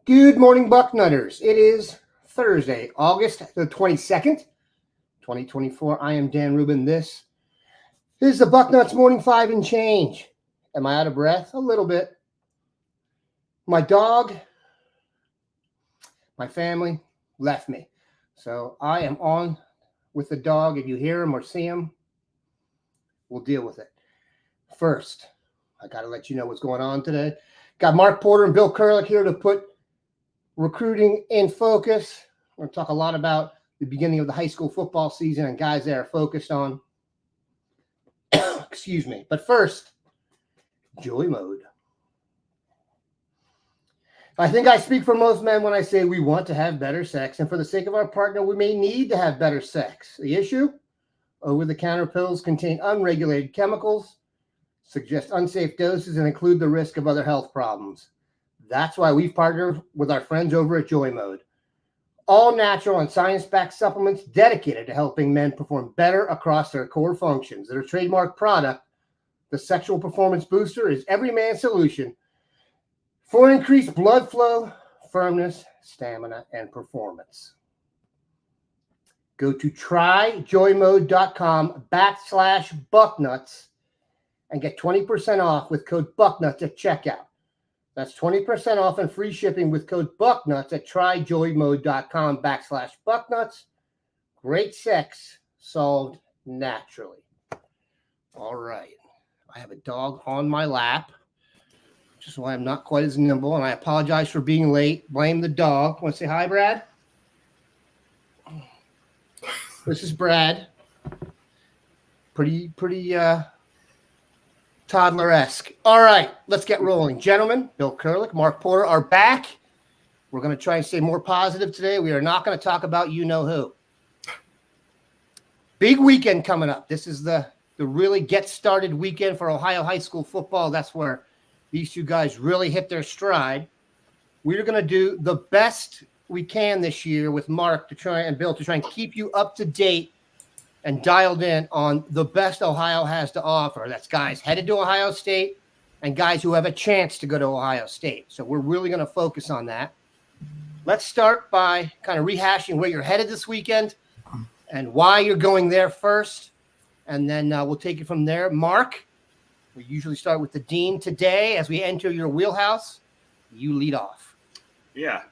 Good morning, Bucknutters. It is Thursday, August the 22nd, 2024. I am Dan Rubin. This is the Bucknuts Morning 5 and change. Am I out of breath? A little bit. My dog, my family left me. So I am on with the dog. If you hear him or see him, we'll deal with it. First, I got to let you know what's going on today. Got Mark Porter and Bill Kurelic here to put recruiting in focus. We're going to talk a lot about the beginning of the high school football season and guys they are focused on. Excuse me. But first, joy mode. I think I speak for most men when I say we want to have better sex, and for the sake of our partner, we may need to have better sex. The issue? Over-the-counter pills contain unregulated chemicals, suggest unsafe doses, and include the risk of other health problems. That's why we've partnered with our friends over at Joy Mode. All natural and science-backed supplements dedicated to helping men perform better across their core functions. Their trademark product, the Sexual Performance Booster, is every man's solution for increased blood flow, firmness, stamina, and performance. Go to tryjoymode.com/Bucknuts and get 20% off with code Bucknuts at checkout. That's 20% off and free shipping with code Bucknuts at tryjoymode.com/Bucknuts. Great sex solved naturally. All right. I have a dog on my lap, which is why I'm not quite as nimble, and I apologize for being late. Blame the dog. Want to say hi, Brad? This is Brad. Pretty toddler-esque. All right, let's get rolling. Gentlemen, Bill Kurelic, Mark Porter are back. We're going to try and stay more positive today. We are not going to talk about you-know-who. Big weekend coming up. This is the really get-started weekend for Ohio high school football. That's where these two guys really hit their stride. We're going to do the best we can this year with Mark and Bill to try and keep you up to date and dialed in on the best Ohio has to offer. That's guys headed to Ohio State and guys who have a chance to go to Ohio State. So we're really going to focus on that. Let's start by kind of rehashing where you're headed this weekend and why you're going there first. And then we'll take it from there. Mark, we usually start with the dean today. As we enter your wheelhouse, you lead off. Yeah,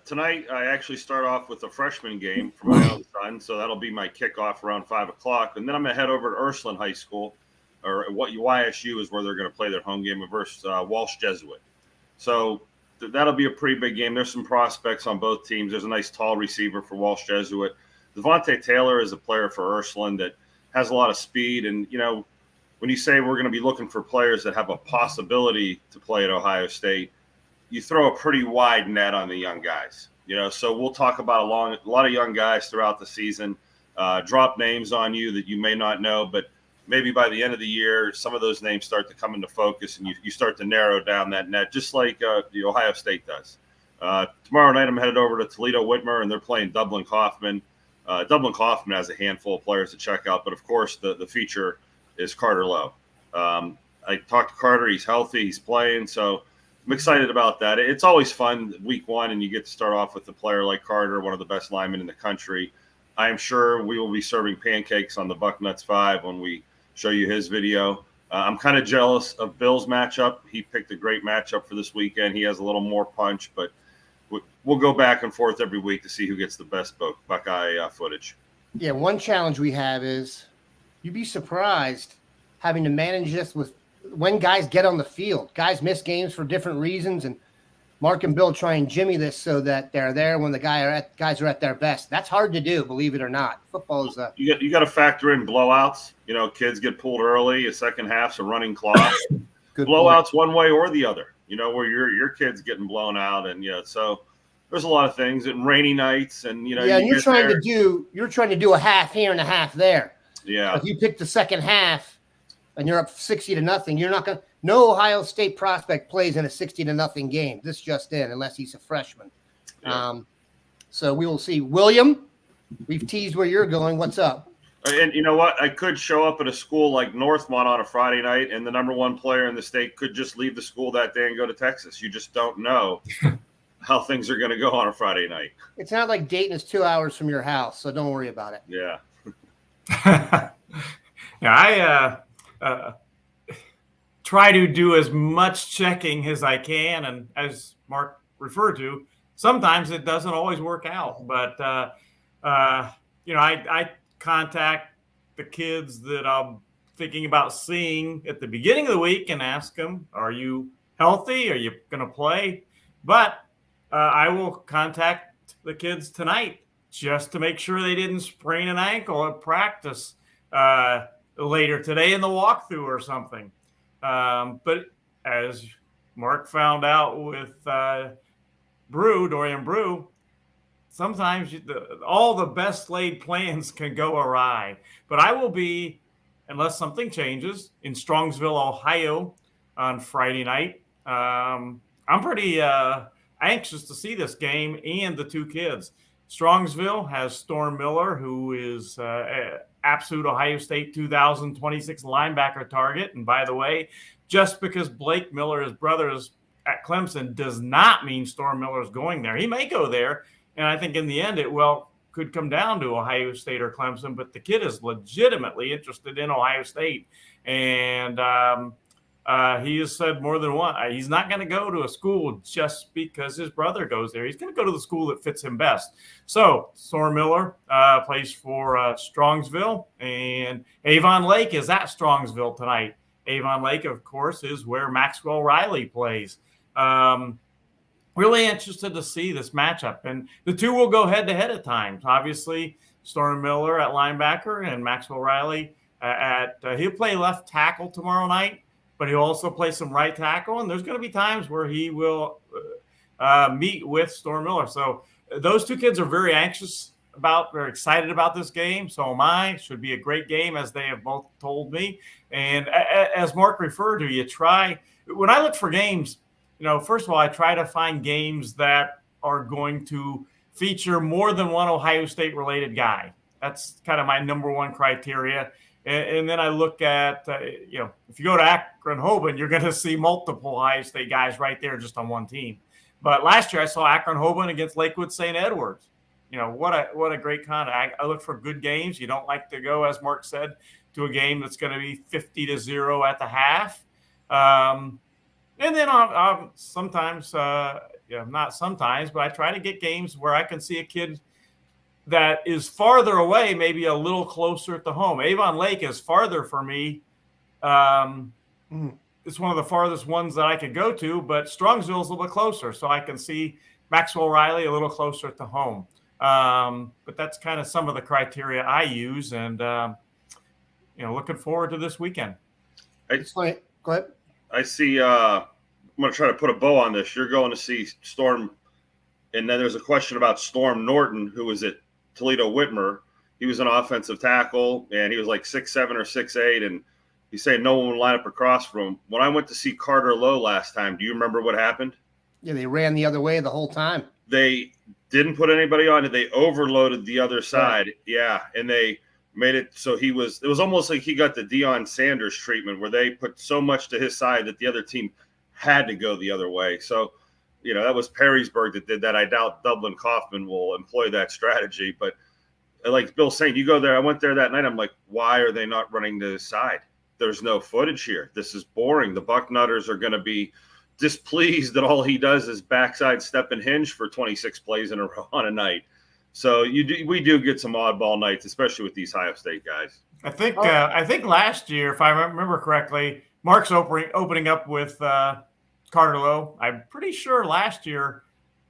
tonight I actually start off with a freshman game for my own son, so that'll be my kickoff around 5 o'clock. And then I'm going to head over to Ursuline High School, or what YSU is where they're going to play their home game versus Walsh Jesuit. So that'll be a pretty big game. There's some prospects on both teams. There's a nice tall receiver for Walsh Jesuit. Devontae Taylor is a player for Ursuline that has a lot of speed. And, you know, when you say we're going to be looking for players that have a possibility to play at Ohio State, you throw a pretty wide net on the young guys, you know. So we'll talk about a lot of young guys throughout the season, drop names on you that you may not know, but maybe by the end of the year, some of those names start to come into focus and you start to narrow down that net, just like the Ohio State does. Tomorrow night, I'm headed over to Toledo Whitmer, and they're playing Dublin Kaufman. Dublin Kaufman has a handful of players to check out, but of course the feature is Carter Lowe. I talked to Carter. He's healthy. He's playing. So I'm excited about that. It's always fun week one, and you get to start off with a player like Carter, one of the best linemen in the country. I am sure we will be serving pancakes on the Bucknuts 5 when we show you his video. I'm kind of jealous of Bill's matchup. He picked a great matchup for this weekend. He has a little more punch, but we'll go back and forth every week to see who gets the best Buckeye footage. Yeah, one challenge we have is you'd be surprised having to manage this with when guys get on the field. Guys miss games for different reasons, and Mark and Bill try and jimmy this so that they're there when the guys are at their best. That's hard to do, believe it or not. Football is you got to factor in blowouts. You know, kids get pulled early. A second half's a running clock. Blowouts point. One way or the other. You know, where your kid's getting blown out, and so there's a lot of things. And rainy nights, and and you're trying to do a half here and a half there. Yeah. If you pick the second half and you're up 60-0, you're not going to – no Ohio State prospect plays in a 60-0 game. This just in, unless he's a freshman. Yeah. So we will see. William, we've teased where you're going. What's up? And you know what? I could show up at a school like Northmont on a Friday night, and the number one player in the state could just leave the school that day and go to Texas. You just don't know. how things are going to go on a Friday night. It's not like Dayton is 2 hours from your house, so don't worry about it. Yeah. Yeah, I try to do as much checking as I can, and as Mark referred to, sometimes it doesn't always work out. But I contact the kids that I'm thinking about seeing at the beginning of the week and ask them, "Are you healthy? Are you going to play?" But I will contact the kids tonight just to make sure they didn't sprain an ankle at practice later today in the walkthrough or something. But as Mark found out with Dorian Brew, sometimes all the best laid plans can go awry. But I will be, unless something changes, in Strongsville, Ohio on Friday night. I'm pretty anxious to see this game and the two kids. Strongsville has Storm Miller, who is absolute Ohio State 2026 linebacker target. And by the way, just because Blake Miller, his brother, is at Clemson does not mean Storm Miller is going there. He may go there, and I think in the end it could come down to Ohio State or Clemson, but the kid is legitimately interested in Ohio State. And he has said more than one. He's not going to go to a school just because his brother goes there. He's going to go to the school that fits him best. So Storm Miller plays for Strongsville, and Avon Lake is at Strongsville tonight. Avon Lake, of course, is where Maxwell Riley plays. Really interested to see this matchup. And the two will go head-to-head at times. Obviously, Storm Miller at linebacker and Maxwell Riley he'll play left tackle tomorrow night, but he'll also play some right tackle. And there's going to be times where he will meet with Storm Miller. So those two kids are very very excited about this game. So am I. Should be a great game, as they have both told me. And as Mark referred to, when I look for games, first of all, I try to find games that are going to feature more than one Ohio State related guy. That's kind of my number one criteria. And then I look at, if you go to Akron-Hoban, you're going to see multiple Ohio State guys right there just on one team. But last year I saw Akron-Hoban against Lakewood St. Edwards. What a great contact. I look for good games. You don't like to go, as Mark said, to a game that's going to be 50-0 at the half. And then sometimes, not sometimes, but I try to get games where I can see a kid that is farther away, maybe a little closer to home. Avon Lake is farther for me. It's one of the farthest ones that I could go to, but Strongsville is a little bit closer, so I can see Maxwell Riley a little closer to home. But that's kind of some of the criteria I use, and looking forward to this weekend. Go ahead. I see. I'm going to try to put a bow on this. You're going to see Storm, and then there's a question about Storm Norton, who was at Toledo Whitmer. He was an offensive tackle, and he was like 6'7" or 6'8", and he's saying no one would line up across from him. When I went to see Carter Lowe last time, do you remember what happened? Yeah, they ran the other way the whole time. They didn't put anybody on it. They overloaded the other side. Right. Yeah, and they made it so it was almost like he got the Deion Sanders treatment, where they put so much to his side that the other team had to go the other way. So, that was Perrysburg that did that. I doubt Dublin Kaufman will employ that strategy. But like Bill's saying, you go there. I went there that night. I'm like, why are they not running to the side? There's no footage here. This is boring. The Bucknutters are going to be displeased that all he does is backside step and hinge for 26 plays in a row on a night. So we do get some oddball nights, especially with these Ohio State guys. I think last year, if I remember correctly, Mark's opening up with Carter Lowe. I'm pretty sure last year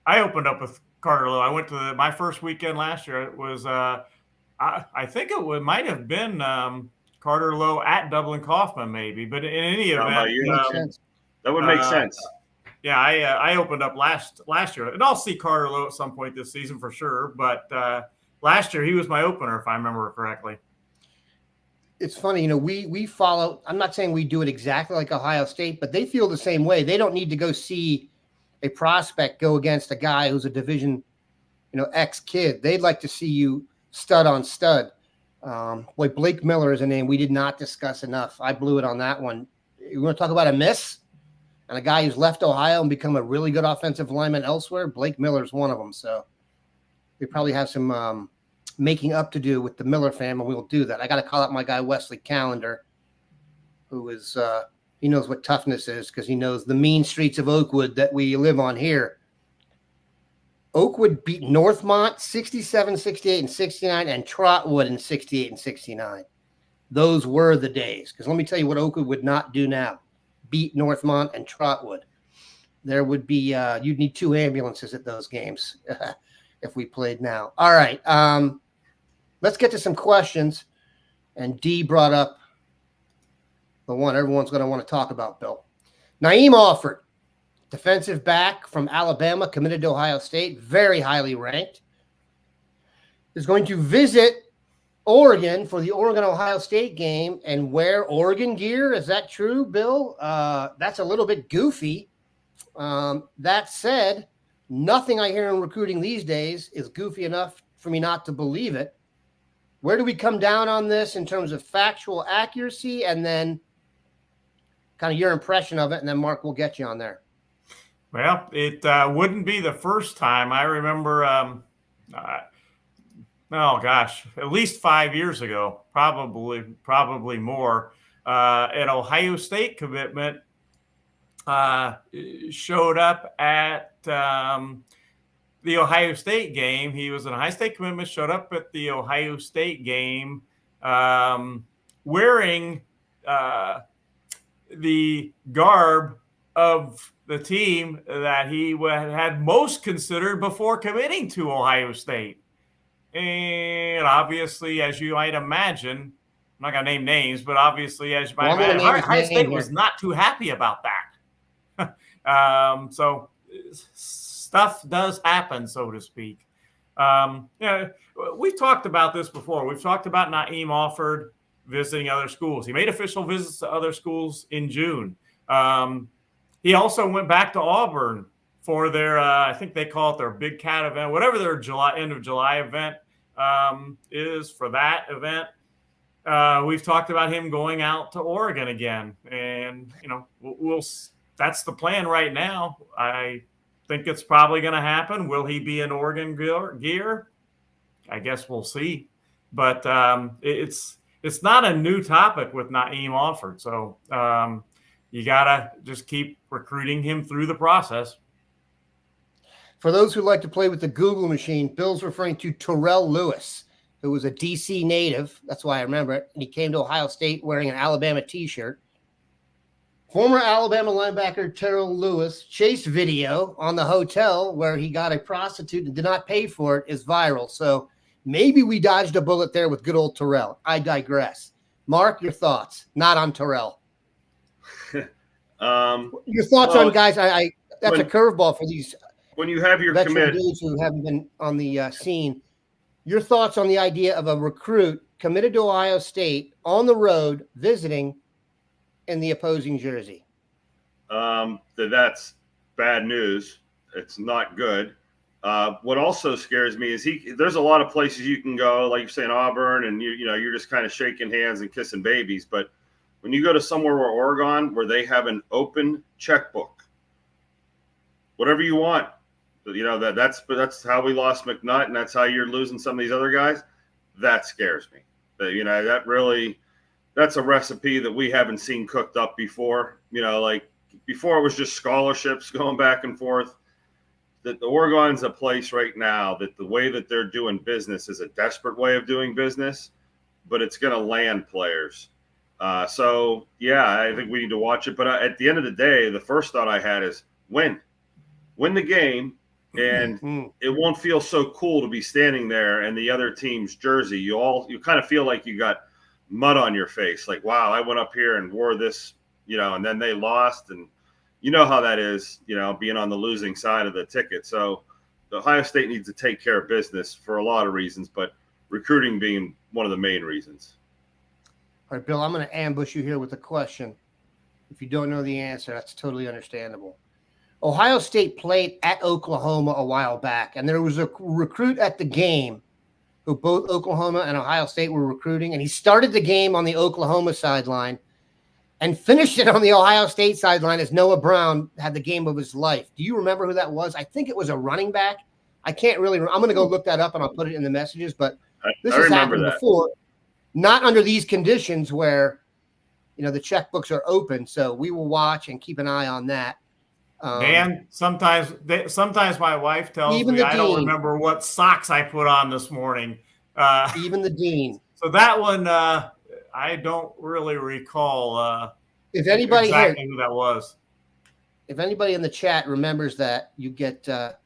I opened up with Carter Lowe. I went to my first weekend last year. It was I think might have been Carter Lowe at Dublin Kaufman maybe, but in any event, that would make sense. Yeah, I opened up last year, and I'll see Carter Lowe at some point this season for sure. But last year he was my opener, if I remember correctly. It's funny, we follow. I'm not saying we do it exactly like Ohio State, but they feel the same way. They don't need to go see a prospect go against a guy who's a Division, X kid. They'd like to see you stud on stud. Like Blake Miller is a name we did not discuss enough. I blew it on that one. You want to talk about a miss? and a guy who's left Ohio and become a really good offensive lineman elsewhere. Blake Miller's one of them. So we probably have some making up to do with the Miller family. We'll do that. I got to call out my guy, Wesley Callender, who is he knows what toughness is because he knows the mean streets of Oakwood that we live on here. Oakwood beat Northmont 67, 68, and 69, and Trotwood in 68 and 69. Those were the days. Because let me tell you what Oakwood would not do now. Beat Northmont and Trotwood. There would be, you'd need 2 ambulances at those games if we played now. All right. Let's get to some questions. And Dee brought up the one everyone's going to want to talk about, Bill. Naeem Offord, defensive back from Alabama, committed to Ohio State, very highly ranked, is going to visit Oregon for the Oregon-Ohio State game and wear Oregon gear. Is that true, Bill? That's a little bit goofy. That said, nothing I hear in recruiting these days is goofy enough for me not to believe it. Where do we come down on this in terms of factual accuracy and then kind of your impression of it? And then, Mark, we'll get you on there. Well, it wouldn't be the first time. I remember, at least 5 years ago, probably more, an Ohio State commitment showed up at the Ohio State game. He was an Ohio State commitment, showed up at the Ohio State game wearing the garb of the team that he had most considered before committing to Ohio State. And obviously, as you might imagine, I'm not going to name names, but obviously, as you might imagine, Ohio State was not too happy about that. So stuff does happen, so to speak. We've talked about this before. We've talked about Naeem Offord visiting other schools. He made official visits to other schools in June. He also went back to Auburn for their, I think they call it their Big Cat event, whatever their end of July event is for that event. We've talked about him going out to Oregon again, and that's the plan right now. I think it's probably going to happen. Will he be in Oregon gear? I guess we'll see. But it's not a new topic with Naeem Offord, so you got to just keep recruiting him through the process. For those who like to play with the Google machine, Bill's referring to Terrell Lewis, who was a D.C. native. That's why I remember it. And he came to Ohio State wearing an Alabama T-shirt. Former Alabama linebacker Terrell Lewis chase video on the hotel where he got a prostitute and did not pay for it is viral. So maybe we dodged a bullet there with good old Terrell. I digress. Mark, your thoughts? Not on Terrell. Your thoughts on guys? That's a curveball for these. When you have your commit dudes who haven't been on the scene, your thoughts on the idea of a recruit committed to Ohio State on the road visiting in the opposing jersey? That's bad news. It's not good. What also scares me is there's a lot of places you can go, like you're saying Auburn, and you're just kind of shaking hands and kissing babies. But when you go to somewhere where Oregon, where they have an open checkbook, whatever you want, that's how we lost McNutt, and that's how you're losing some of these other guys. That scares me. That's a recipe that we haven't seen cooked up before. Like before it was just scholarships going back and forth. That the Oregon's a place right now that the way that they're doing business is a desperate way of doing business, but it's going to land players. So I think we need to watch it. But at the end of the day, the first thought I had is win the game. And it won't feel so cool to be standing there in the other team's jersey. You kind of feel like you got mud on your face. Like, wow, I went up here and wore this, and then they lost. And you know how that is, being on the losing side of the ticket. So the Ohio State needs to take care of business for a lot of reasons, but recruiting being one of the main reasons. All right, Bill, I'm going to ambush you here with a question. If you don't know the answer, that's totally understandable. Ohio State played at Oklahoma a while back, and there was a recruit at the game who both Oklahoma and Ohio State were recruiting, and he started the game on the Oklahoma sideline, and finished it on the Ohio State sideline as Noah Brown had the game of his life. Do you remember who that was? I think it was a running back. I can't really. I'm going to go look that up and I'll put it in the messages. But this has happened before, not under these conditions where, the checkbooks are open. So we will watch and keep an eye on that. Dan, sometimes my wife tells me I don't remember what socks I put on this morning. Even the dean. So that one, I don't really recall. If anybody exactly who that was. If anybody in the chat remembers that, you get a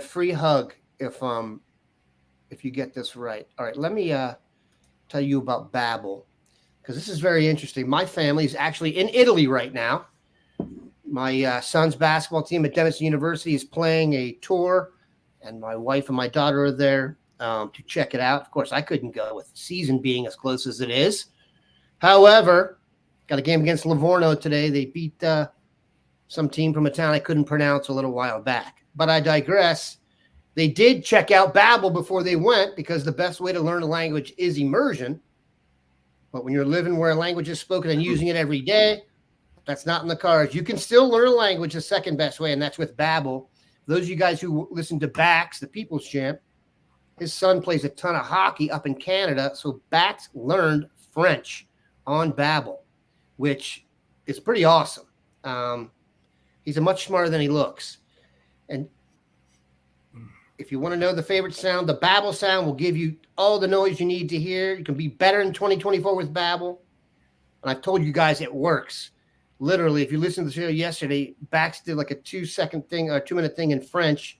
free hug if you get this right. All right, let me tell you about Babbel, because this is very interesting. My family is actually in Italy right now. My son's basketball team at Denison University is playing a tour, and my wife and my daughter are there to check it out. Of course, I couldn't go with the season being as close as it is. However, got a game against Livorno today. They beat some team from a town I couldn't pronounce a little while back. But I digress. They did check out Babbel before they went, because the best way to learn a language is immersion. But when you're living where a language is spoken and using it every day, that's not in the cards. You can still learn a language the second best way, and that's with Babbel. Those of you guys who listen to Bax, the People's Champ, his son plays a ton of hockey up in Canada, so Bax learned French on Babbel, which is pretty awesome. He's much smarter than he looks. And if you want to know the favorite sound, the Babbel sound will give you all the noise you need to hear. You can be better in 2024 with Babbel. And I've told you guys it works. Literally, if you listened to the show yesterday, Bax did like a 2-second thing or 2-minute thing in French.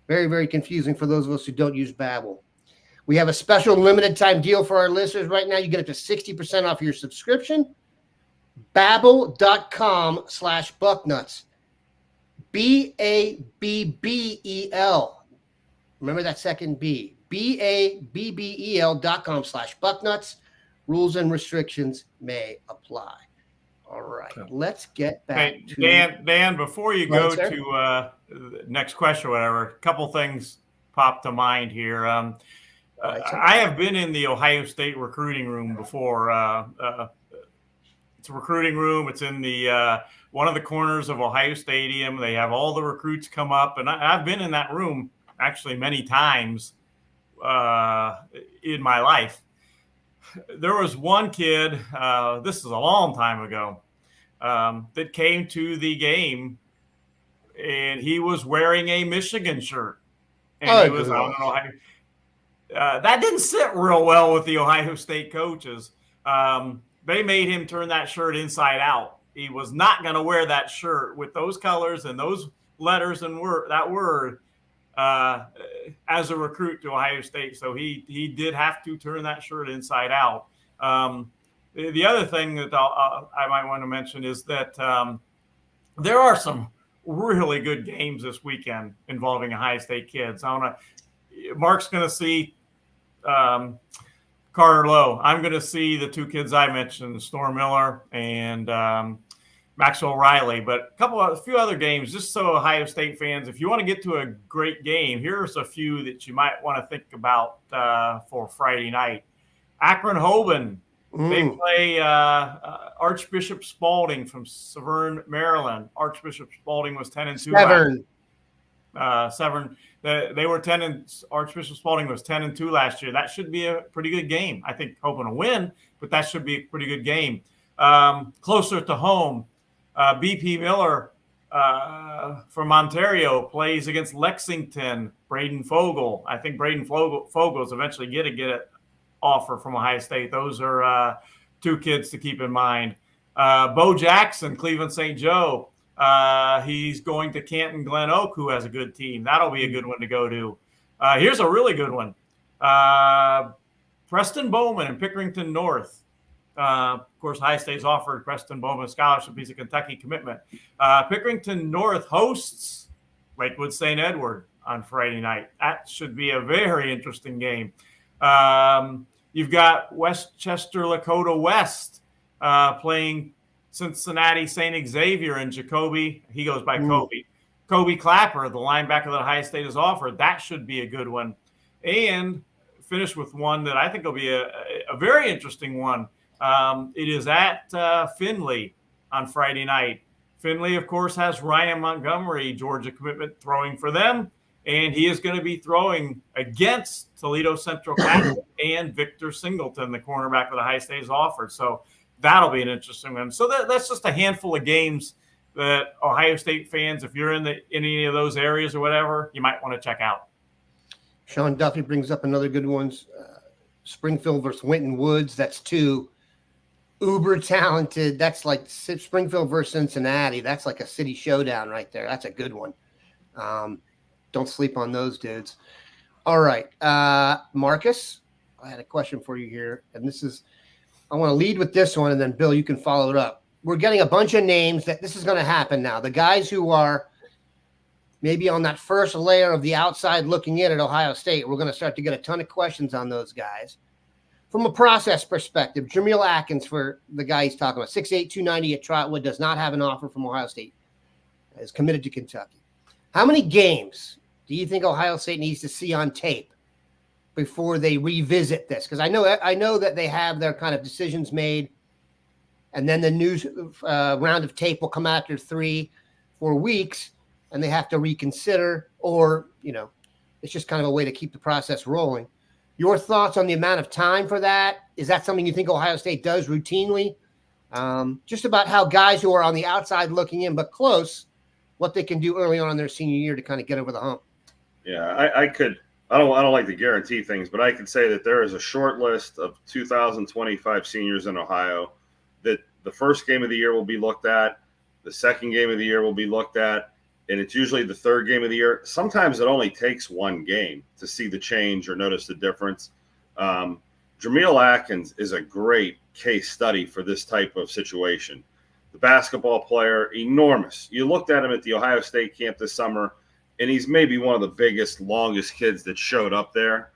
Very, very confusing for those of us who don't use Babbel. We have a special limited time deal for our listeners right now. You get up to 60% off your subscription. Babbel.com/Bucknuts. Babbel. Remember that second B. Babbel.com/Bucknuts. Rules and restrictions may apply. All right, let's get back to Dan. Before you go to the next question, or whatever, a couple things pop to mind here. I have been in the Ohio State recruiting room before. It's a recruiting room. It's in the one of the corners of Ohio Stadium. They have all the recruits come up, and I've been in that room actually many times in my life. There was one kid, this is a long time ago, that came to the game, and he was wearing a Michigan shirt. And he was, I don't know how, that didn't sit real well with the Ohio State coaches. They made him turn that shirt inside out. He was not going to wear that shirt with those colors and those letters and that word as a recruit to Ohio State. So he did have to turn that shirt inside out. The other thing that I might want to mention is that there are some really good games this weekend involving Ohio State kids. Mark's going to see Carter Lowe. I'm going to see the two kids I mentioned, Storm Miller and Maxwell Riley, but a few other games, just so Ohio State fans, if you want to get to a great game, here's a few that you might want to think about for Friday night. Akron-Hoban, they play Archbishop Spalding from Severn, Maryland. Archbishop Spalding was 10-2. Severn. They were 10 and Archbishop Spalding was 10-2 last year. That should be a pretty good game. I think hoping to win, but that should be a pretty good game. Closer to home, BP Miller from Ontario plays against Lexington. Braden Fogel. I think Braden Fogel's eventually get an offer from Ohio State. Those are two kids to keep in mind. Bo Jackson, Cleveland St. Joe. He's going to Canton Glen Oak, who has a good team. That'll be a good one to go to. Here's a really good one. Preston Bowman and Pickerington North. Of course, Ohio State's offered Preston Bowman a scholarship. He's a Kentucky commitment. Pickerington North hosts Lakewood St. Edward on Friday night. That should be a very interesting game. You've got Westchester Lakota West playing Cincinnati St. Xavier, and Jacoby, he goes by Kobe. Kobe Clapper, the linebacker that Ohio State has offered. That should be a good one. And finish with one that I think will be a very interesting one. It is at Findlay on Friday night. Findlay, of course, has Ryan Montgomery, Georgia commitment, throwing for them, and he is going to be throwing against Toledo Central Catholic and Victor Singleton, the cornerback of the Ohio State, is offered. So that'll be an interesting one. So that's just a handful of games that Ohio State fans, if you're in any of those areas or whatever, you might want to check out. Sean Duffy brings up another good one. Springfield versus Winton Woods. That's two uber talented. That's like Springfield versus Cincinnati. That's like a city showdown right there. That's a good one. Don't sleep on those dudes. All right. Marcus, I had a question for you here. And I want to lead with this one. And then Bill, you can follow it up. We're getting a bunch of names that this is going to happen now. The guys who are maybe on that first layer of the outside looking in at Ohio State, we're going to start to get a ton of questions on those guys. From a process perspective, Jameel Atkins, for the guy he's talking about, 6'8", 290 at Trotwood, does not have an offer from Ohio State, is committed to Kentucky. How many games do you think Ohio State needs to see on tape before they revisit this? Because I know that they have their kind of decisions made, and then the news round of tape will come after 3-4 weeks, and they have to reconsider, or, it's just kind of a way to keep the process rolling. Your thoughts on the amount of time for that? Is that something you think Ohio State does routinely? Just about how guys who are on the outside looking in but close, what they can do early on in their senior year to kind of get over the hump. Yeah, I don't like to guarantee things, but I can say that there is a short list of 2025 seniors in Ohio that the first game of the year will be looked at, the second game of the year will be looked at, and it's usually the third game of the year. Sometimes it only takes one game to see the change or notice the difference. Jameel Atkins is a great case study for this type of situation. The basketball player, enormous. You looked at him at the Ohio State camp this summer, and he's maybe one of the biggest, longest kids that showed up there.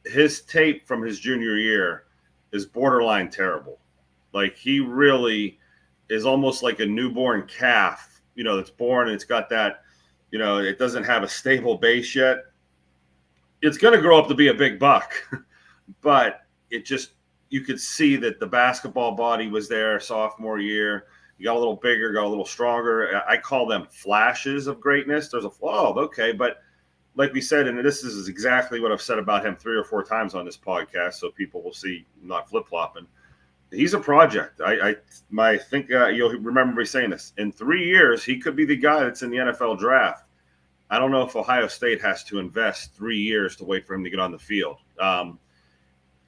His tape from his junior year is borderline terrible. Like, he really is almost like a newborn calf, that's born and it's got that, it doesn't have a stable base yet. It's going to grow up to be a big buck, but you could see that the basketball body was there sophomore year. You got a little bigger, got a little stronger. I call them flashes of greatness. There's okay. But like we said, and this is exactly what I've said about him 3 or 4 times on this podcast, so people will see I'm not flip-flopping. He's a project. I think you'll remember me saying this. In 3 years, he could be the guy that's in the NFL draft. I don't know if Ohio State has to invest 3 years to wait for him to get on the field.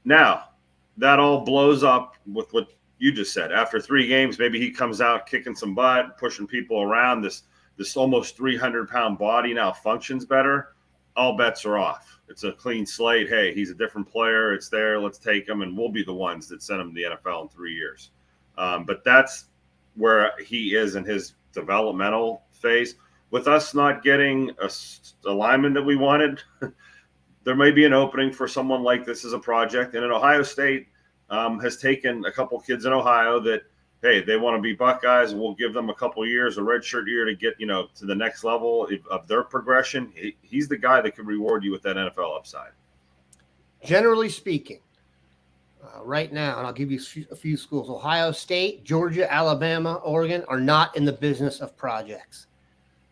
Now, that all blows up with what you just said. After 3 games, maybe he comes out kicking some butt, pushing people around. This almost 300-pound body now functions better. All bets are off. It's a clean slate. Hey, he's a different player. It's there. Let's take him, and we'll be the ones that send him to the NFL in 3 years. But that's where he is in his developmental phase. With us not getting a lineman that we wanted, there may be an opening for someone like this as a project. And in Ohio State has taken a couple kids in Ohio that, hey, they want to be Buckeyes, and we'll give them a couple years, a redshirt year to get, to the next level of their progression. He's the guy that can reward you with that NFL upside. Generally speaking, right now, and I'll give you a few schools, Ohio State, Georgia, Alabama, Oregon are not in the business of projects.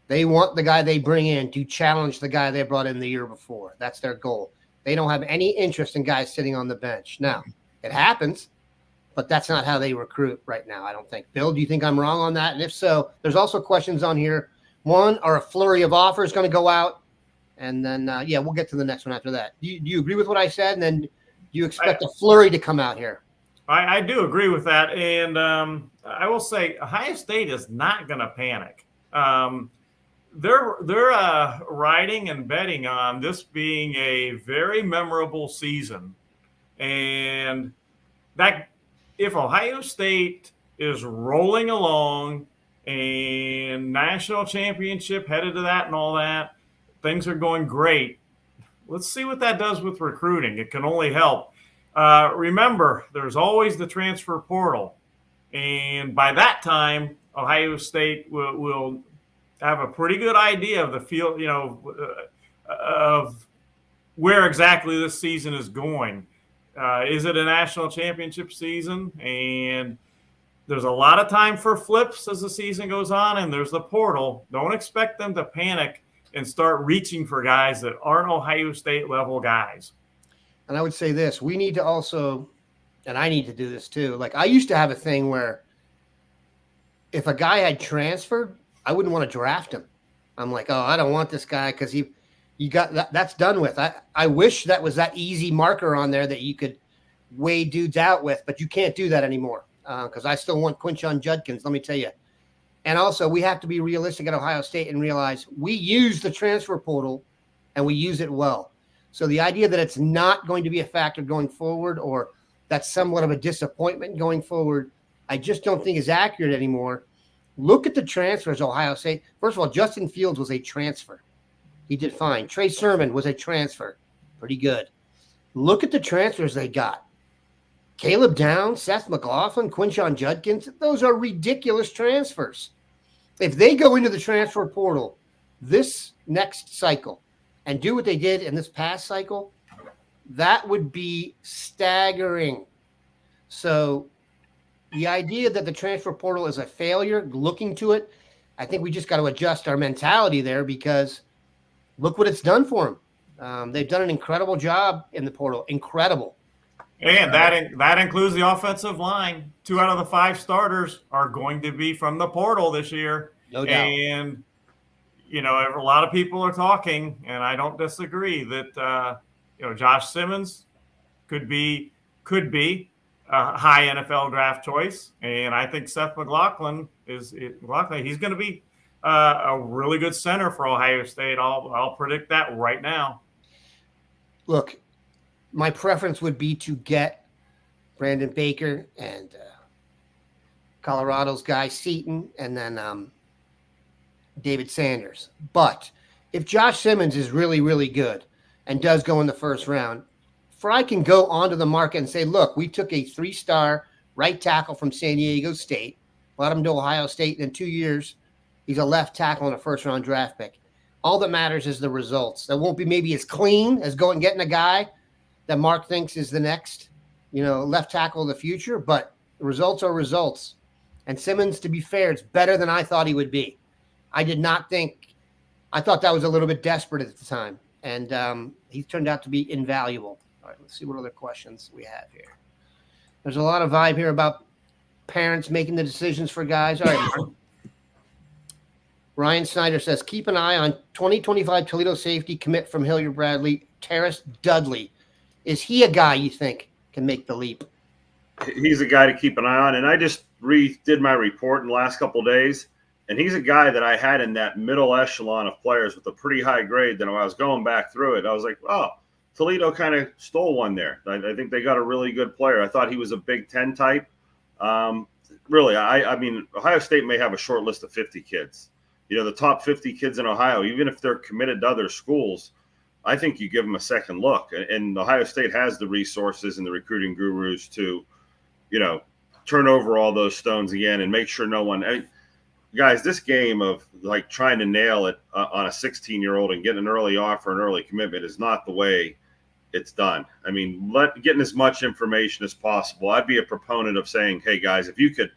They want the guy they bring in to challenge the guy they brought in the year before. That's their goal. They don't have any interest in guys sitting on the bench. Now, it happens, but that's not how they recruit right now, I don't think. Bill, do you think I'm wrong on that? And if so, there's also questions on here. One, are a flurry of offers going to go out? And then, we'll get to the next one after that. Do you agree with what I said? And then do you expect a flurry to come out here? I do agree with that. And I will say Ohio State is not going to panic. They're riding and betting on this being a very memorable season. And that if Ohio State is rolling along and national championship headed to that and all that, things are going great. Let's see what that does with recruiting. It can only help. Remember, there's always the transfer portal. And by that time, Ohio State will have a pretty good idea of the field, of where exactly this season is going. Is it a national championship season? And there's a lot of time for flips as the season goes on, and there's the portal. Don't expect them to panic and start reaching for guys that aren't Ohio State level guys. And I would say this, we need to also, and I need to do this too. Like, I used to have a thing where if a guy had transferred, I wouldn't want to draft him. I'm like, oh, I don't want this guy because you got that's done with. I wish that was that easy marker on there that you could weigh dudes out with, but you can't do that anymore because I still want Quinshon Judkins, let me tell you. And also, we have to be realistic at Ohio State and realize we use the transfer portal and we use it well. So the idea that it's not going to be a factor going forward or that's somewhat of a disappointment going forward, I just don't think is accurate anymore. Look at the transfers, Ohio State. First of all, Justin Fields was a transfer. He did fine. Trey Sermon was a transfer. Pretty good. Look at the transfers they got. Caleb Downs, Seth McLaughlin, Quinshon Judkins, those are ridiculous transfers. If they go into the transfer portal this next cycle and do what they did in this past cycle, that would be staggering. So the idea that the transfer portal is a failure, looking to it, I think we just got to adjust our mentality there because look what it's done for them. They've done an incredible job in the portal. Incredible. And that includes the offensive line. 2 out of the 5 starters are going to be from the portal this year. No doubt. And, you know, a lot of people are talking, and I don't disagree, that, Josh Simmons could be a high NFL draft choice. And I think Seth McLaughlin he's going to be a really good center for Ohio State. I'll predict that right now. Look, my preference would be to get Brandon Baker and Colorado's guy Seaton and then David Sanders. But if Josh Simmons is really, really good and does go in the first round, Fry can go onto the market and say, look, we took a 3-star right tackle from San Diego State, brought him to Ohio State, and in 2 years, he's a left tackle and a first-round draft pick. All that matters is the results. That won't be maybe as clean as going and getting a guy that Mark thinks is the next, left tackle of the future, but the results are results. And Simmons, to be fair, is better than I thought he would be. I thought that was a little bit desperate at the time, and he turned out to be invaluable. All right, let's see what other questions we have here. There's a lot of vibe here about parents making the decisions for guys. All right, Mark. Ryan Snyder says, keep an eye on 2025 Toledo safety commit from Hilliard Bradley, Terrace Dudley. Is he a guy you think can make the leap? He's a guy to keep an eye on. And I just redid my report in the last couple of days. And he's a guy that I had in that middle echelon of players with a pretty high grade. Then when I was going back through it, I was like, oh, Toledo kind of stole one there. I think they got a really good player. I thought he was a Big Ten type. Really, I mean, Ohio State may have a short list of 50 kids. The top 50 kids in Ohio, even if they're committed to other schools, I think you give them a second look. And Ohio State has the resources and the recruiting gurus to, turn over all those stones again and make sure no one guys, this game of like trying to nail it on a 16-year-old and getting an early offer, an early commitment is not the way it's done. I mean, getting as much information as possible. I'd be a proponent of saying, hey, guys, if you could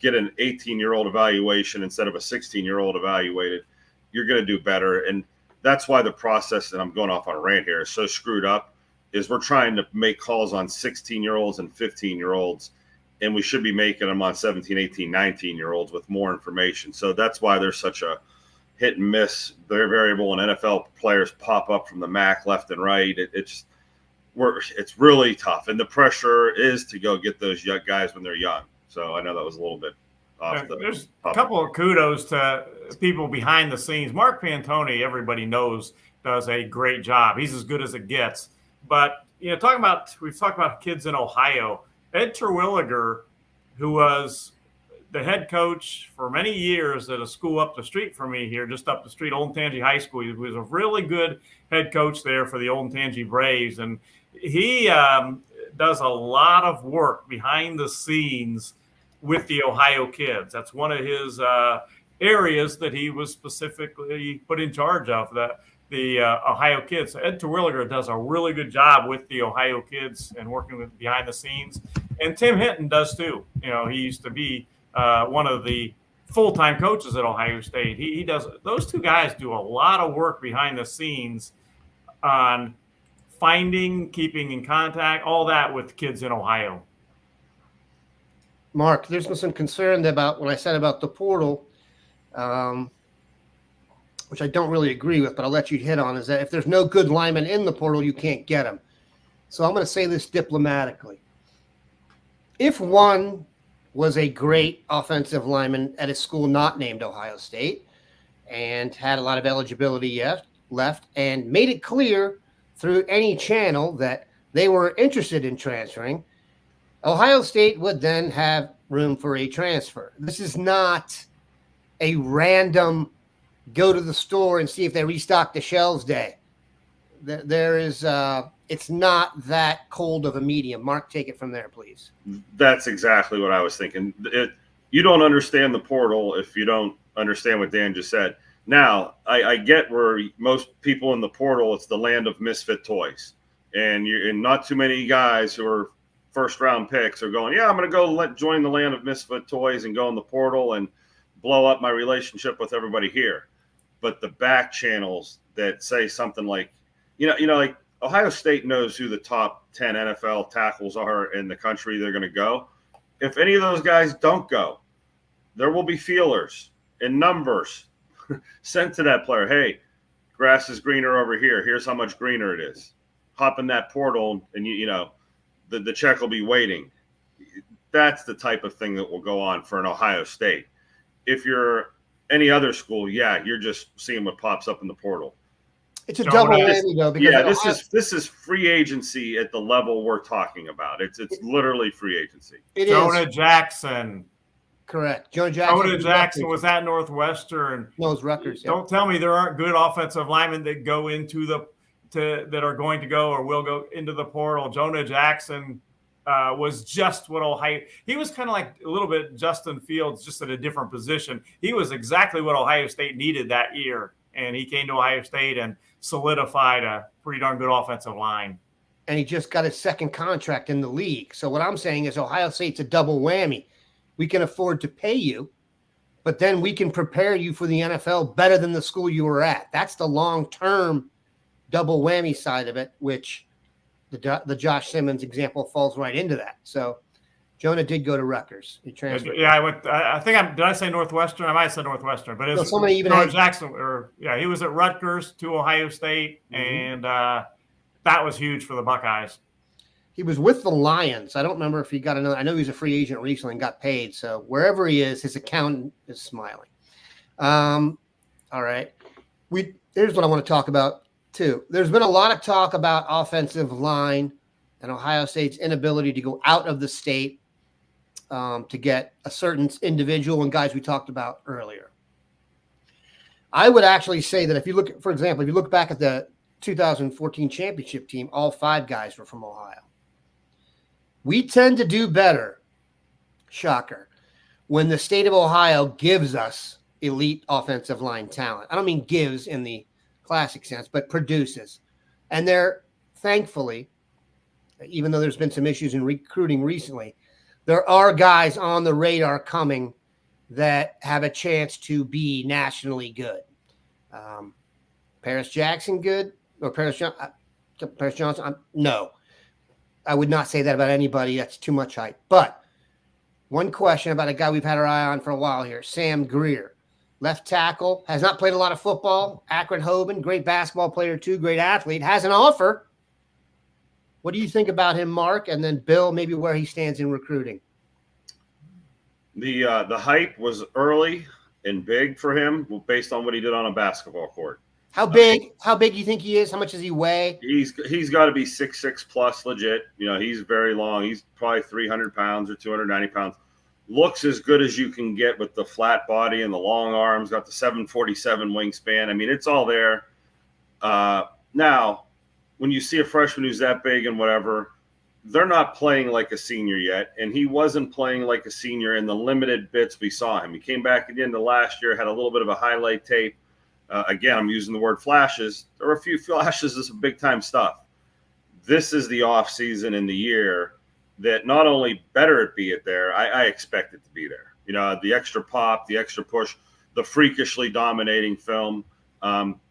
get an 18-year-old evaluation instead of a 16-year-old evaluated, you're going to do better. And that's why the process, and I'm going off on a rant here, is so screwed up, is we're trying to make calls on 16-year-olds and 15-year-olds, and we should be making them on 17, 18, 19-year-olds with more information. So that's why there's such a hit and miss. They're variable, and NFL players pop up from the MAC left and right. It's really tough, and the pressure is to go get those young guys when they're young. So I know that was a little bit off the There's a couple of kudos to people behind the scenes. Mark Pantoni, everybody knows, does a great job. He's as good as it gets. But, we've talked about kids in Ohio. Ed Terwilliger, who was the head coach for many years at a school up the street from me here, just up the street, Olentangy High School. He was a really good head coach there for the Olentangy Braves. And he does a lot of work behind the scenes with the Ohio kids. That's one of his areas that he was specifically put in charge of. the Ohio kids. Ed Terwilliger does a really good job with the Ohio kids and working with behind the scenes. And Tim Hinton does too. You know, he used to be one of the full-time coaches at Ohio State. He does. Those two guys do a lot of work behind the scenes on finding, keeping in contact, all that with kids in Ohio. Mark, there's been some concern about what I said about the portal, which I don't really agree with, but I'll let you hit on, is that if there's no good linemen in the portal, you can't get them. So I'm going to say this diplomatically. If one was a great offensive lineman at a school not named Ohio State and had a lot of eligibility left and made it clear through any channel that they were interested in transferring, Ohio State would then have room for a transfer. This is not a random go to the store and see if they restock the shelves day. There is it's not that cold of a medium. Mark, take it from there, please. That's exactly what I was thinking. You don't understand the portal if you don't understand what Dan just said. Now, I get where most people in the portal, it's the land of misfit toys. And not too many guys who are first-round picks are going, yeah, I'm going to go join the land of misfit toys and go in the portal and blow up my relationship with everybody here. But the back channels that say something like, like Ohio State knows who the top 10 NFL tackles are in the country they're going to go. If any of those guys don't go, there will be feelers and numbers sent to that player. Hey, grass is greener over here. Here's how much greener it is. Hop in that portal and, the check will be waiting. That's the type of thing that will go on for an Ohio State. If you're any other school, you're just seeing what pops up in the portal. It's a double whammy, though. Because this is free agency at the level we're talking about. It's literally free agency. Jonah Jackson. Correct. Jonah Jackson was at Northwestern. No, it's Rutgers. Don't tell me there aren't good offensive linemen that go into that are going to go or will go into the portal. Jonah Jackson was just what Ohio. He was kind of like a little bit Justin Fields, just at a different position. He was exactly what Ohio State needed that year, and he came to Ohio State and solidified a pretty darn good offensive line. And he just got his second contract in the league. So what I'm saying is Ohio State's a double whammy. We can afford to pay you, but then we can prepare you for the NFL better than the school you were at. That's the long-term double whammy side of it, which the Josh Simmons example falls right into that. So Jonah did go to Rutgers. He transferred. Yeah, I went. Did I say Northwestern? I might have said Northwestern, but it's somebody even Jonah Jackson. He was at Rutgers to Ohio State, and that was huge for the Buckeyes. He was with the Lions. I don't remember if he got another. I know he was a free agent recently and got paid. So wherever he is, his accountant is smiling. All right. Here's what I want to talk about too. There's been a lot of talk about offensive line and Ohio State's inability to go out of the state to get a certain individual and guys we talked about earlier. I would actually say that if you look, for example, if you look back at the 2014 championship team, all 5 guys were from Ohio. We tend to do better, shocker, when the state of Ohio gives us elite offensive line talent. I don't mean gives in the classic sense, but produces. And they're, thankfully, even though there's been some issues in recruiting recently, there are guys on the radar coming that have a chance to be nationally good. Paris Jackson good? Or Paris Johnson? No. I would not say that about anybody. That's too much hype. But one question about a guy we've had our eye on for a while here, Sam Greer. Left tackle, has not played a lot of football. Akron Hoban, great basketball player too, great athlete, has an offer. What do you think about him, Mark? And then Bill, maybe where he stands in recruiting. The hype was early and big for him based on what he did on a basketball court. How big do you think he is? How much does he weigh? He's got to be 6'6" plus legit. He's very long. He's probably 300 pounds or 290 pounds. Looks as good as you can get with the flat body and the long arms. Got the 747 wingspan. I mean, it's all there. Now, when you see a freshman who's that big and whatever, they're not playing like a senior yet, and he wasn't playing like a senior in the limited bits we saw him. He came back at the end of last year, had a little bit of a highlight tape. Again, I'm using the word flashes. There are a few flashes of some big-time stuff. This is the off season in the year that not only better it be it there, I expect it to be there. You know, the extra pop, the extra push, the freakishly dominating film.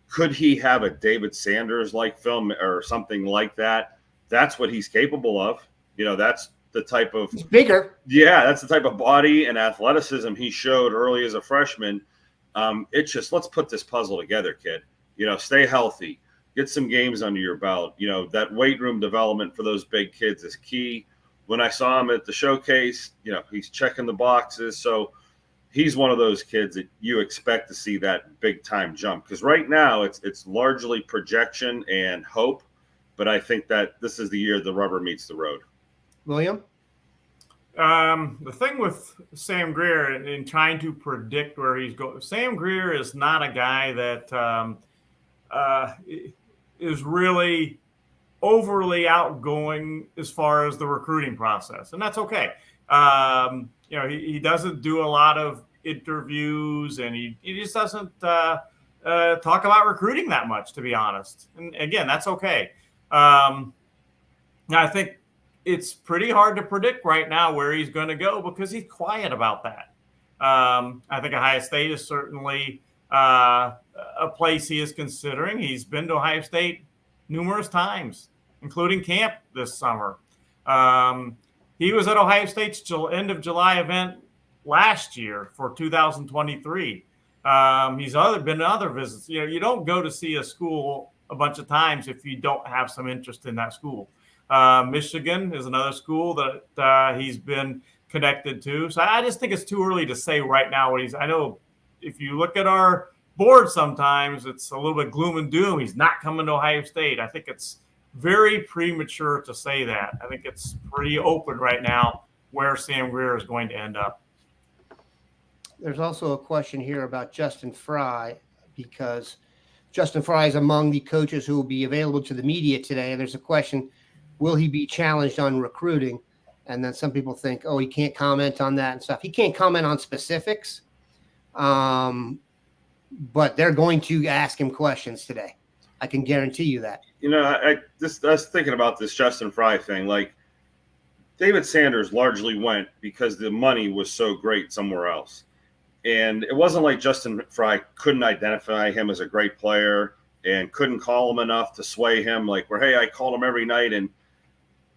Could he have a David Sanders-like film or something like that? That's what he's capable of. You know, that's the type of – He's bigger. Yeah, that's the type of body and athleticism he showed early as a freshman. It's just, let's put this puzzle together, kid. You know, stay healthy. Get some games under your belt. You know, that weight room development for those big kids is key. When I saw him at the showcase, you know, he's checking the boxes. So he's one of those kids that you expect to see that big time jump. Because right now it's largely projection and hope. But I think that this is the year the rubber meets the road. William? The thing with Sam Greer in trying to predict where he's going, Sam Greer is not a guy that is really overly outgoing as far as the recruiting process, and that's okay. You know, he doesn't do a lot of interviews, and he just doesn't talk about recruiting that much, to be honest. And again, that's okay. I think it's pretty hard to predict right now where he's going to go because he's quiet about that. I think Ohio State is certainly a place he is considering. He's been to Ohio State numerous times, including camp this summer. He was at Ohio State's end of July event last year for 2023. He's been to other visits. You know, you don't go to see a school a bunch of times if you don't have some interest in that school. Michigan is another school that he's been connected to. So I just think it's too early to say right now what I know if you look at our board sometimes, it's a little bit gloom and doom. He's not coming to Ohio State. I think it's very premature to say that. I think it's pretty open right now where Sam Greer is going to end up. There's also a question here about Justin Fry, because Justin Fry is among the coaches who will be available to the media today. And there's a question, will he be challenged on recruiting? And then some people think, oh, he can't comment on that and stuff. He can't comment on specifics, but they're going to ask him questions today. I can guarantee you that. You know, I was thinking about this Justin Fry thing. Like, David Sanders largely went because the money was so great somewhere else. And it wasn't like Justin Fry couldn't identify him as a great player and couldn't call him enough to sway him. Like, where, hey, I called him every night. And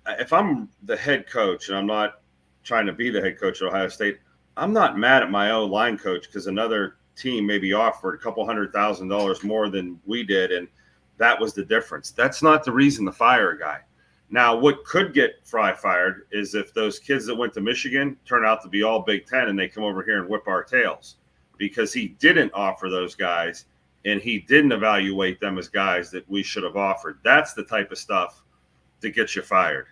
if I'm the head coach, and I'm not trying to be the head coach at Ohio State, I'm not mad at my own line coach because another team maybe offered a couple $100,000 more than we did, and that was the difference. That's not the reason to fire a guy. Now, what could get Fry fired is if those kids that went to Michigan turn out to be all Big Ten and they come over here and whip our tails, because he didn't offer those guys and he didn't evaluate them as guys that we should have offered. That's the type of stuff that gets you fired.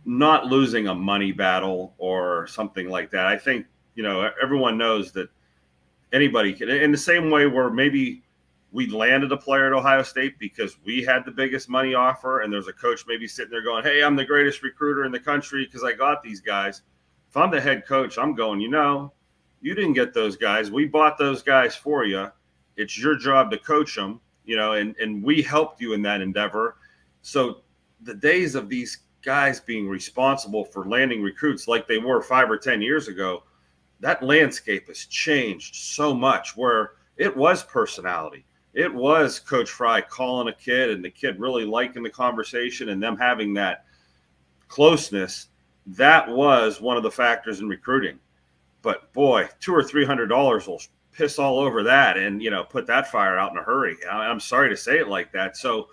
Not losing a money battle or something like that. I think, you know, everyone knows that anybody can, in the same way where maybe we landed a player at Ohio State because we had the biggest money offer, and there's a coach maybe sitting there going, hey, I'm the greatest recruiter in the country because I got these guys. If I'm the head coach, I'm going, you know, you didn't get those guys. We bought those guys for you. It's your job to coach them, you know, and we helped you in that endeavor. So the days of these guys being responsible for landing recruits like they were 5 or 10 years ago, that landscape has changed so much, where it was personality. It was Coach Fry calling a kid and the kid really liking the conversation and them having that closeness. That was one of the factors in recruiting. But boy, $200 or $300 will piss all over that and, you know, put that fire out in a hurry. I'm sorry to say it like that. So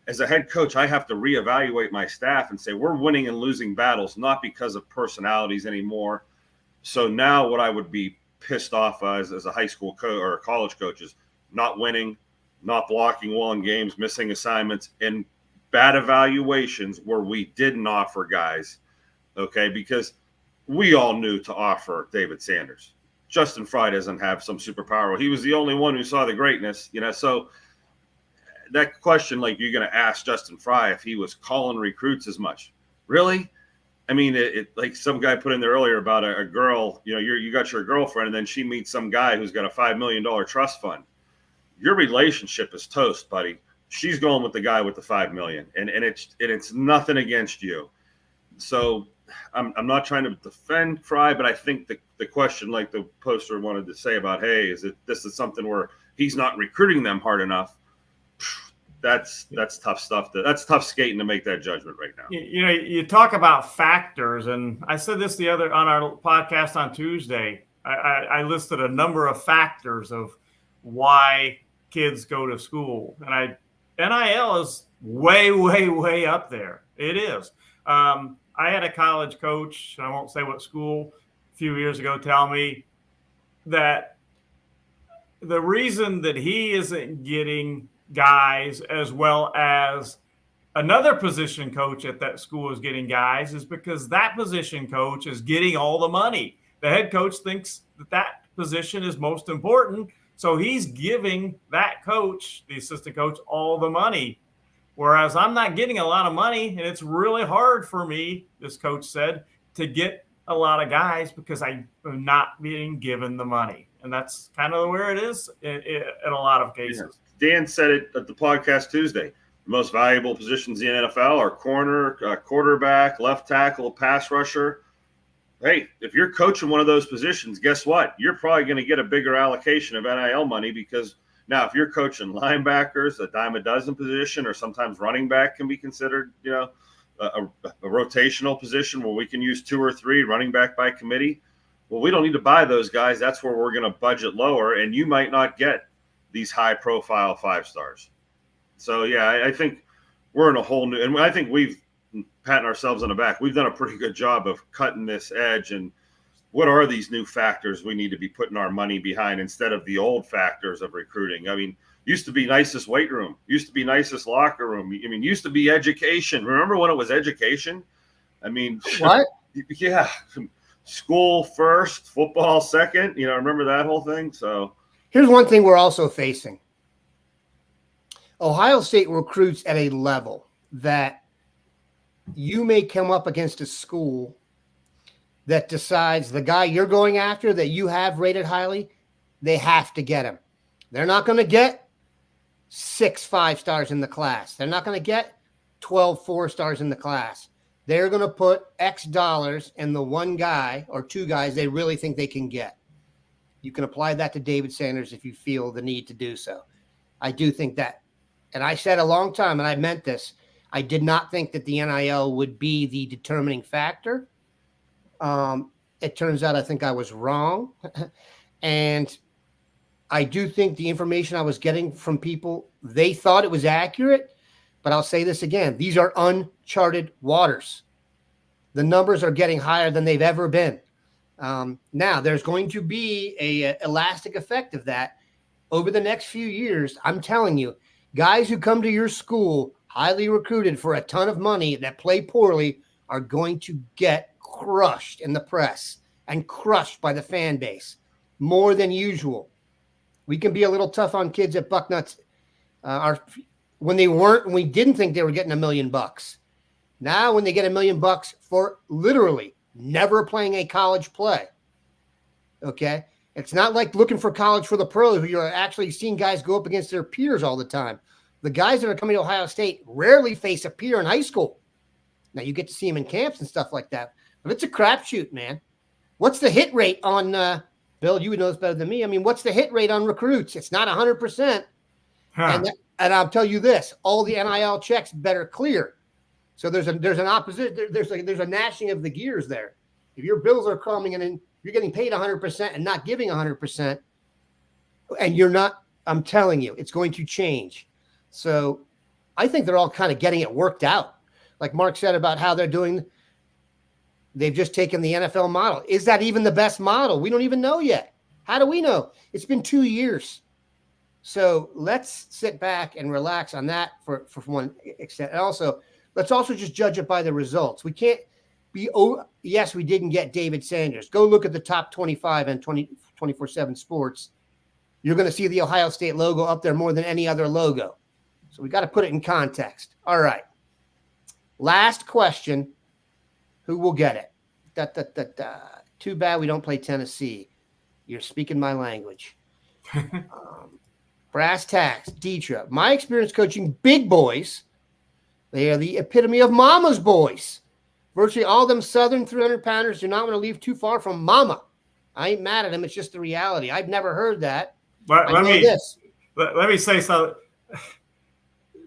as a head coach, I have to reevaluate my staff and say, we're winning and losing battles, not because of personalities anymore. So now what I would be pissed off as a high school coach or a college coach is not winning, not blocking well in games, missing assignments, and bad evaluations where we didn't offer guys, okay, because we all knew to offer David Sanders. Justin Fry doesn't have some superpower. He was the only one who saw the greatness, you know. So that question, like, you're going to ask Justin Fry if he was calling recruits as much. Really? I mean, it like some guy put in there earlier about a girl, you know, you got your girlfriend and then she meets some guy who's got a $5 million trust fund. your relationship is toast, buddy. She's going with the guy with the $5 million, and it's nothing against you. So I'm not trying to defend Fry, but I think the question, like the poster wanted to say about, hey, this is something where he's not recruiting them hard enough. That's tough stuff. That's tough skating to make that judgment right now. You talk about factors, and I said this on our podcast on Tuesday. I listed a number of factors of why kids go to school, and NIL is way, way, way up there. It is. I had a college coach, I won't say what school, a few years ago tell me that the reason that he isn't getting guys as well as another position coach at that school is getting guys is because that position coach is getting all the money. The head coach thinks that position is most important, so he's giving that coach, the assistant coach, all the money. Whereas I'm not getting a lot of money, and it's really hard for me, this coach said, to get a lot of guys because I am not being given the money. And that's kind of where it is in a lot of cases. Yeah. Dan said it at the podcast Tuesday. The most valuable positions in the NFL are corner, quarterback, left tackle, pass rusher. Hey, if you're coaching one of those positions, guess what? You're probably going to get a bigger allocation of NIL money because now if you're coaching linebackers, a dime a dozen position, or sometimes running back can be considered, a rotational position where we can use 2 or 3 running back by committee. Well, we don't need to buy those guys. That's where we're going to budget lower, and you might not get these high-profile 5-stars. So, yeah, I think we're in a whole new – and I think we've patting ourselves on the back. We've done a pretty good job of cutting this edge, and what are these new factors we need to be putting our money behind instead of the old factors of recruiting? I mean, used to be nicest weight room, used to be nicest locker room. I mean, used to be education. Remember when it was education? I mean, what? Yeah. School first, football second. Remember that whole thing? So here's one thing we're also facing. Ohio State recruits at a level that you may come up against a school that decides the guy you're going after that you have rated highly, they have to get him. They're not going to get 6 5-stars in the class. They're not going to get 12 4-stars in the class. They're going to put X dollars in the one guy or 2 guys they really think they can get. You can apply that to David Sanders if you feel the need to do so. I do think that. And I said a long time, and I meant this, I did not think that the NIL would be the determining factor. It turns out I think I was wrong. And I do think the information I was getting from people, they thought it was accurate. But I'll say this again. These are uncharted waters. The numbers are getting higher than they've ever been. Now, there's going to be a elastic effect of that over the next few years. I'm telling you, guys who come to your school, highly recruited for a ton of money that play poorly, are going to get crushed in the press and crushed by the fan base more than usual. We can be a little tough on kids at Bucknuts. When we didn't think they were getting $1 million. Now, when they get $1 million for literally never playing a college play, okay, it's not like looking for college for the pros where you're actually seeing guys go up against their peers all the time. The guys that are coming to Ohio State rarely face a peer in high school. Now, you get to see them in camps and stuff like that, but it's a crapshoot, man. What's the hit rate on Bill? You would know this better than me. I mean, what's the hit rate on recruits? It's not 100%. And I'll tell you this: all the NIL checks better clear. So there's an opposite. There's a gnashing of the gears there. If your bills are coming in and you're getting paid 100% and not giving 100%, and you're not, I'm telling you, it's going to change. So I think they're all kind of getting it worked out. Like Mark said about how they're doing. They've just taken the NFL model. Is that even the best model? We don't even know yet. How do we know? It's been 2 years. So let's sit back and relax on that for one extent. And also, let's also just judge it by the results. We can't be, yes, we didn't get David Sanders. Go look at the top 25 and 24/7 Sports. You're going to see the Ohio State logo up there more than any other logo. So we got to put it in context. All right. Last question. Who will get it? Too bad we don't play Tennessee. You're speaking my language. brass tacks, Dietra. My experience coaching big boys, they are the epitome of mama's boys. Virtually all them Southern 300-pounders do not want to leave too far from mama. I ain't mad at them. It's just the reality. I've never heard that. Let me say something.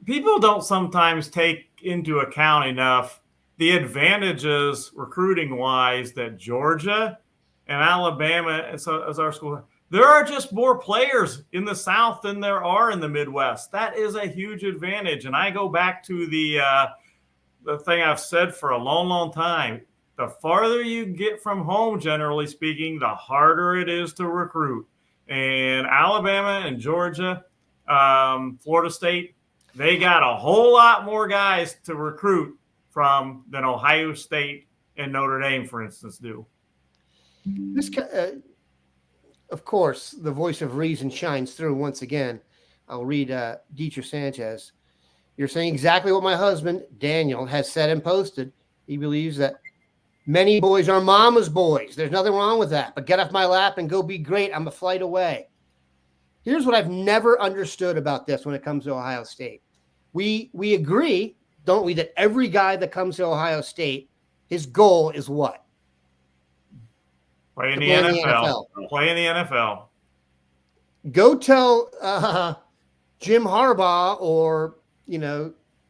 People don't sometimes take into account enough the advantages recruiting-wise that Georgia and Alabama, as our school, there are just more players in the South than there are in the Midwest. That is a huge advantage. And I go back to the thing I've said for a long, long time. The farther you get from home, generally speaking, the harder it is to recruit. And Alabama and Georgia, Florida State, they got a whole lot more guys to recruit from than Ohio State and Notre Dame, for instance, do. This, of course, the voice of reason shines through once again. I'll read Dietrich Sanchez. You're saying exactly what my husband, Daniel, has said and posted. He believes that many boys are mama's boys. There's nothing wrong with that. But get off my lap and go be great. I'm a flight away. Here's what I've never understood about this when it comes to Ohio State. We agree, don't we, that every guy that comes to Ohio State, his goal is what? Play in the NFL. Play in the NFL. Go tell Jim Harbaugh or,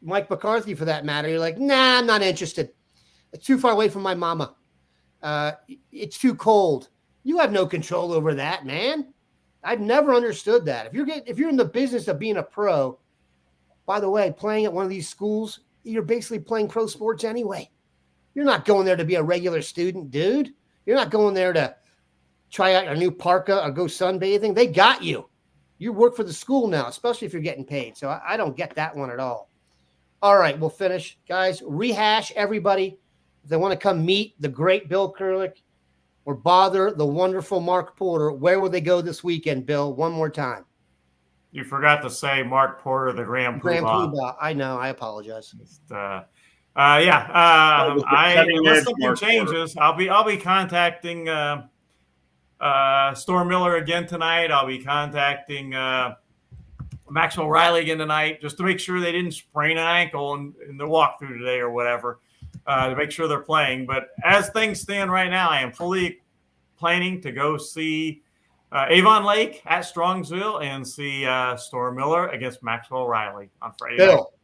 Mike McCarthy for that matter. You're like, nah, I'm not interested. It's too far away from my mama. It's too cold. You have no control over that, man. I've never understood that. If you're in the business of being a pro, by the way, playing at one of these schools, you're basically playing pro sports anyway. You're not going there to be a regular student, dude. You're not going there to try out a new parka or go sunbathing. They got you. You work for the school now, especially if you're getting paid. So I don't get that one at all. All right, we'll finish. Guys, rehash everybody. If they want to come meet the great Bill Kurelic or bother the wonderful Mark Porter, where will they go this weekend, Bill? One more time. You forgot to say Mark Porter, the Grand Poobah. I know. I apologize. Unless something changes, Porter. I'll be contacting Storm Miller again tonight. I'll be contacting Maxwell Riley again tonight, just to make sure they didn't sprain an ankle in the walkthrough today or whatever, to make sure they're playing. But as things stand right now, I am fully planning to go see Avon Lake at Strongsville and see Storm Miller against Maxwell Riley on Friday night. Bill,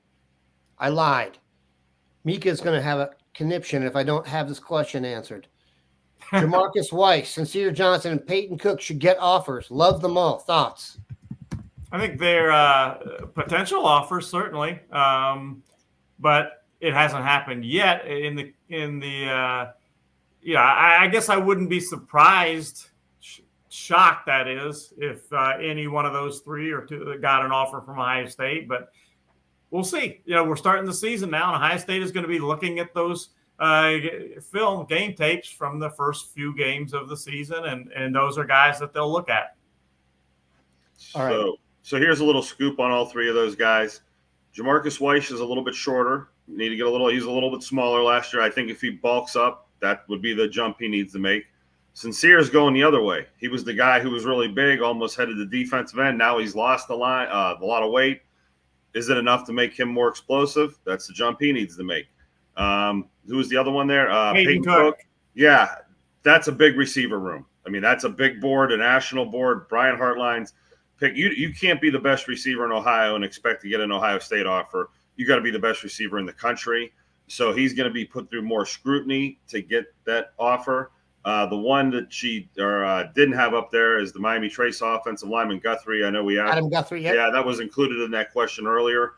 I lied. Mika's going to have a conniption if I don't have this question answered. Jamarcus Weiss, Sincere Johnson, and Peyton Cook should get offers. Love them all. Thoughts? I think they're potential offers, certainly, but it hasn't happened yet. I guess I wouldn't be surprised, shocked that is, if any one of those three or two got an offer from Ohio State. But we'll see. We're starting the season now, and Ohio State is going to be looking at those game tapes from the first few games of the season, and those are guys that they'll look at. All right. So here's a little scoop on all three of those guys. Jamarcus Weiss is a little bit shorter. He's a little bit smaller last year. I think if he bulks up, that would be the jump he needs to make. Sincere is going the other way. He was the guy who was really big, almost headed the defensive end. Now he's lost a lot of weight. Is it enough to make him more explosive? That's the jump he needs to make. Who was the other one there? Peyton Cook. Yeah, that's a big receiver room. I mean, that's a big board, a national board. Brian Hartline's pick. You can't be the best receiver in Ohio and expect to get an Ohio State offer. You got to be the best receiver in the country. So he's going to be put through more scrutiny to get that offer. The one that she didn't have up there is the Miami Trace offensive lineman Guthrie. I know we asked. Adam Guthrie, yeah, that was included in that question earlier.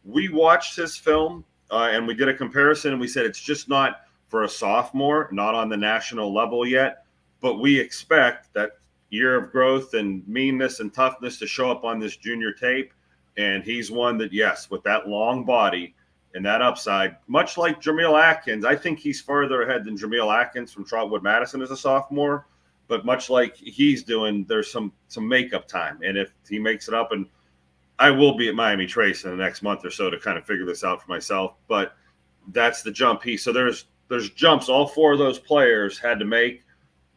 We watched his film and we did a comparison, and we said it's just not for a sophomore, not on the national level yet, but we expect that year of growth and meanness and toughness to show up on this junior tape. And he's one that, yes, with that long body and that upside, much like Jameel Atkins, I think he's farther ahead than Jameel Atkins from Trotwood Madison as a sophomore. But much like he's doing, there's some makeup time. And if he makes it up, and I will be at Miami Trace in the next month or so to kind of figure this out for myself, but that's the jump piece. So there's jumps all four of those players had to make.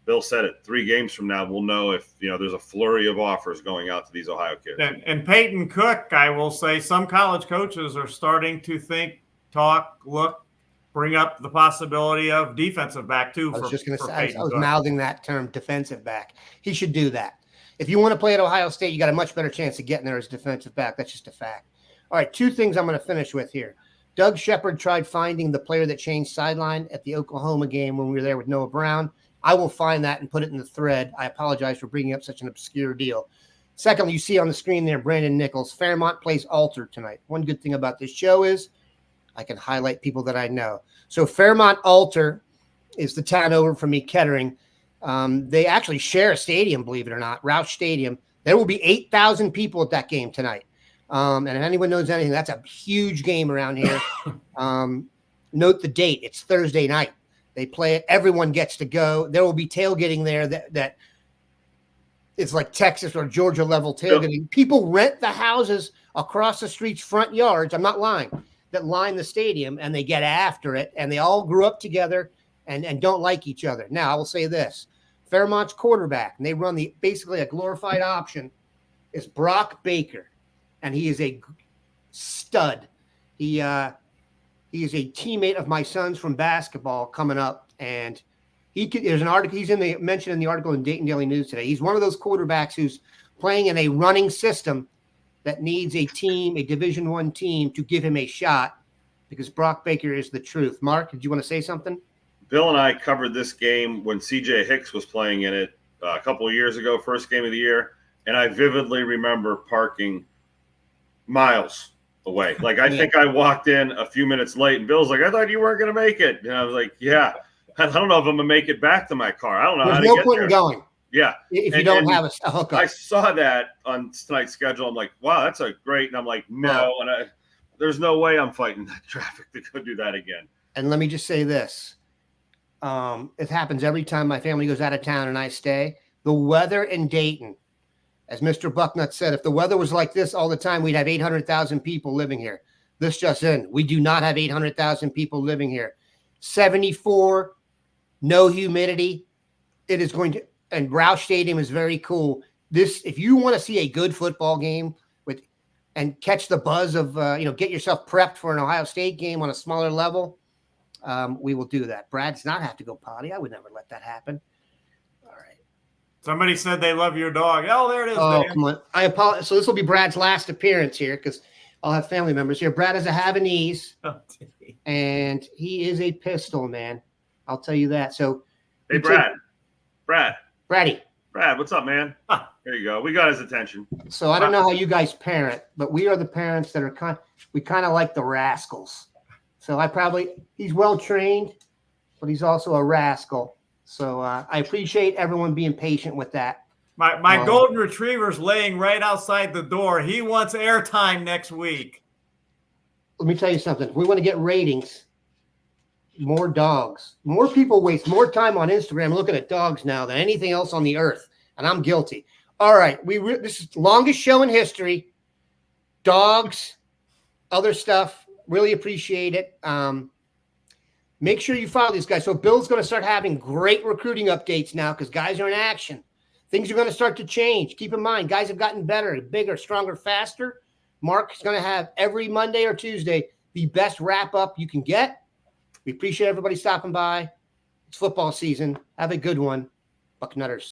Bill said it. 3 games from now, we'll know if there's a flurry of offers going out to these Ohio kids. And Peyton Cook, I will say, some college coaches are starting to think, talk, look, bring up the possibility of defensive back too. I was just going to say, I was Cook. mouthing that term, defensive back. He should do that. If you want to play at Ohio State, you got a much better chance of getting there as defensive back. That's just a fact. All right, 2 things I'm going to finish with here. Doug Shepard tried finding the player that changed sideline at the Oklahoma game when we were there with Noah Brown. I will find that and put it in the thread. I apologize for bringing up such an obscure deal. Secondly, you see on the screen there, Brandon Nichols. Fairmont plays Alter tonight. One good thing about this show is I can highlight people that I know. So Fairmont Alter is the town over from me, Kettering. They actually share a stadium, believe it or not, Roush Stadium. There will be 8,000 people at that game tonight. And if anyone knows anything, that's a huge game around here. Note the date. It's Thursday night. They play it. Everyone gets to go. There will be tailgating there that it's like Texas or Georgia level tailgating. Yep. People rent the houses across the street's front yards. I'm not lying. That line the stadium, and they get after it, and they all grew up together and don't like each other. Now, I will say this. Fairmont's quarterback, and they run basically a glorified option, is Brock Baker, and he is a stud. He is a teammate of my son's from basketball coming up, and there's an article. He's mentioned in the article in Dayton Daily News today. He's one of those quarterbacks who's playing in a running system that needs a Division I team to give him a shot, because Brock Baker is the truth. Mark, did you want to say something? Bill and I covered this game when C.J. Hicks was playing in it a couple of years ago, first game of the year, and I vividly remember parking miles away. Like, I think I walked in a few minutes late, and Bill's like, I thought you weren't going to make it. And I was like, yeah, I don't know if I'm going to make it back to my car. I don't know how to get there. There's no point in going. Yeah. If you don't have a hookup. I saw that on tonight's schedule. I'm like, wow, that's a great. And I'm like, no. And there's no way I'm fighting that traffic to go do that again. And let me just say this. It happens every time my family goes out of town and I stay. The weather in Dayton, as Mr. Bucknuts said, if the weather was like this all the time, we'd have 800,000 people living here. This just in. We do not have 800,000 people living here. 74, no humidity. It is going to, and Roush Stadium is very cool. If you want to see a good football game and catch the buzz of, get yourself prepped for an Ohio State game on a smaller level, we will do that. Brad does not have to go potty. I would never let that happen. All right. Somebody said they love your dog. Oh, there it is. Oh, Dan. come on. I apologize. So this will be Brad's last appearance here, because I'll have family members here. Brad is a Havanese, and he is a pistol, man. I'll tell you that. So, hey, Braddy, what's up, man? Huh. There you go. We got his attention. So I don't know how you guys parent, but we are the parents that are we kind of like the rascals. So he's well trained, but he's also a rascal. So I appreciate everyone being patient with that. My golden retriever's laying right outside the door. He wants airtime next week. Let me tell you something. If we want to get ratings, more dogs. More people waste more time on Instagram looking at dogs now than anything else on the earth, and I'm guilty. All right, this is the longest show in history. Dogs, other stuff. Really appreciate it. Make sure you follow these guys. So Bill's going to start having great recruiting updates now, because guys are in action. Things are going to start to change. Keep in mind, guys have gotten better, bigger, stronger, faster. Mark's going to have every Monday or Tuesday the best wrap-up you can get. We appreciate everybody stopping by. It's football season. Have a good one. Bucknutters.